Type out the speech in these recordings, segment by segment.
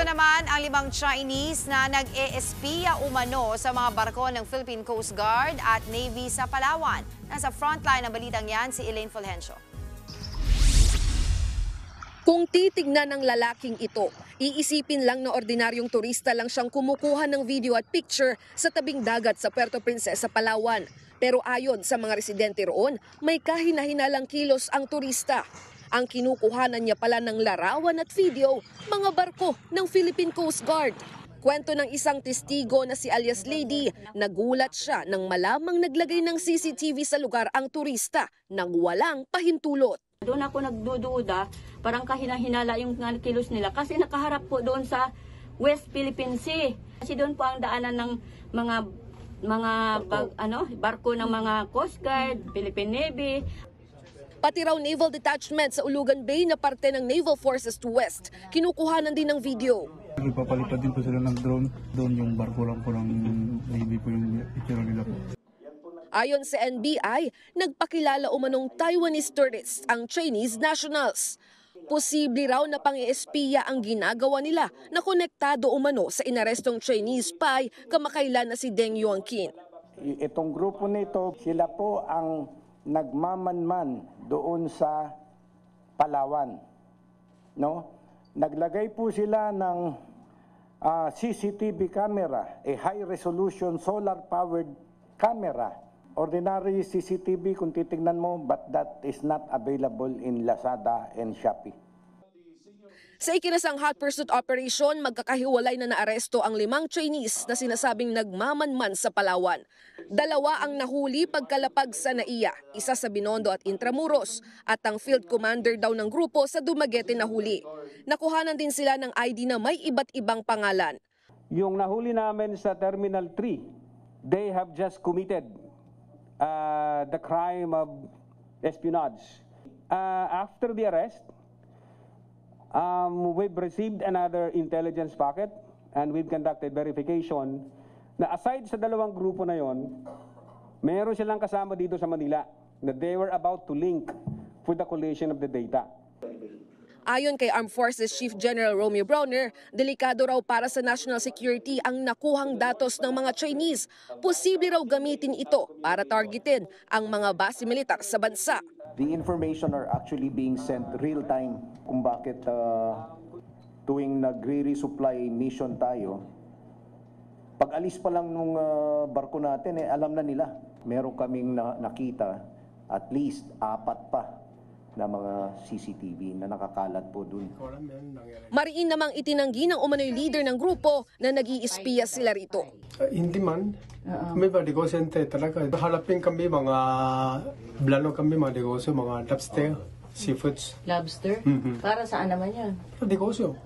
Ito naman ang 5 Chinese na nag-e-espiya umano sa mga barko ng Philippine Coast Guard at Navy sa Palawan. Nasa frontline ng balitang yan si Elaine Fulgencio. Kung titignan ng lalaking ito, iisipin lang na ordinaryong turista lang siyang kumukuha ng video at picture sa tabing dagat sa Puerto Princesa, Palawan. Pero ayon sa mga residente roon, may kahina-hinalang kilos ang turista. Ang kinukuhanan niya pala ng larawan at video, mga barko ng Philippine Coast Guard. Kwento ng isang testigo na si alias Lady, nagulat siya nang malamang naglagay ng CCTV sa lugar ang turista nang walang pahintulot. Doon ako nagdududa, parang kahina-hinala yung kilos nila kasi nakaharap po doon sa West Philippine Sea. Kasi doon po ang daanan ng barko ng mga Coast Guard, Philippine Navy. Pati raw naval detachment sa Ulugan Bay na parte ng Naval Forces to West, kinukuhanan din ng video. Nagpapalipad din po sila ng drone. Doon yung barko lang po ng Navy po yung itsura nila po. Ayon sa NBI, nagpakilala umanong Taiwanese tourists ang Chinese nationals. Posible raw na pang-espiya ang ginagawa nila na konektado umano sa inarestong Chinese spy kamakailan na si Deng Yuanqin. Itong grupo nito, sila po ang nagmamanman doon sa Palawan. No? Naglagay po sila ng CCTV camera, a high-resolution solar-powered camera. Ordinary CCTV kung titignan mo, but that is not available in Lazada and Shopee. Sa ikinasang hot pursuit operation, magkakahiwalay na naaresto ang 5 Chinese na sinasabing nagmamanman sa Palawan. 2 ang nahuli pagkalapag sa NAIA, isa sa Binondo at Intramuros, at ang field commander daw ng grupo sa Dumaguete nahuli. Nakuhanan din sila ng ID na may iba't ibang pangalan. Yung nahuli namin sa Terminal 3, they have just committed the crime of espionage. After the arrest, we've received another intelligence packet and we've conducted verification na aside sa 2 grupo na yon, meron silang kasama dito sa Manila na they were about to link for the collation of the data. Ayon kay Armed Forces Chief General Romeo Browner, delikado raw para sa national security ang nakuhang datos ng mga Chinese. Posible raw gamitin ito para targetin ang mga base militar sa bansa. The information are actually being sent real time kung bakit tuwing nagre-resupply mission tayo. Pag alis pa lang nung barko natin, alam na nila. Meron kaming nakita at least 4 pa na mga CCTV na nakakalat po dun. Mariin namang itinanggi ng umano'y leader ng grupo na nag-iispiya sila rito. Hindi man. May mga negosyante talaga. Halapin kami mga blano kami mga negosyo, mga lobster, seafoods. Lobster? Para saan naman yan? Negosyo.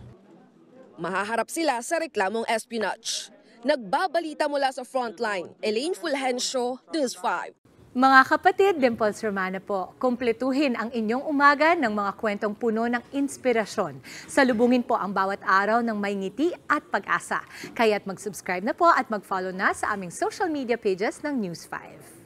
Mahaharap sila sa reklamong espionage. Nagbabalita mula sa frontline, Elaine Fulgencio, News 5. Mga kapatid, Dimples Romana po, kumpletuhin ang inyong umaga ng mga kwentong puno ng inspirasyon. Salubungin po ang bawat araw ng may ngiti at pag-asa. Kaya't mag-subscribe na po at mag-follow na sa aming social media pages ng News 5.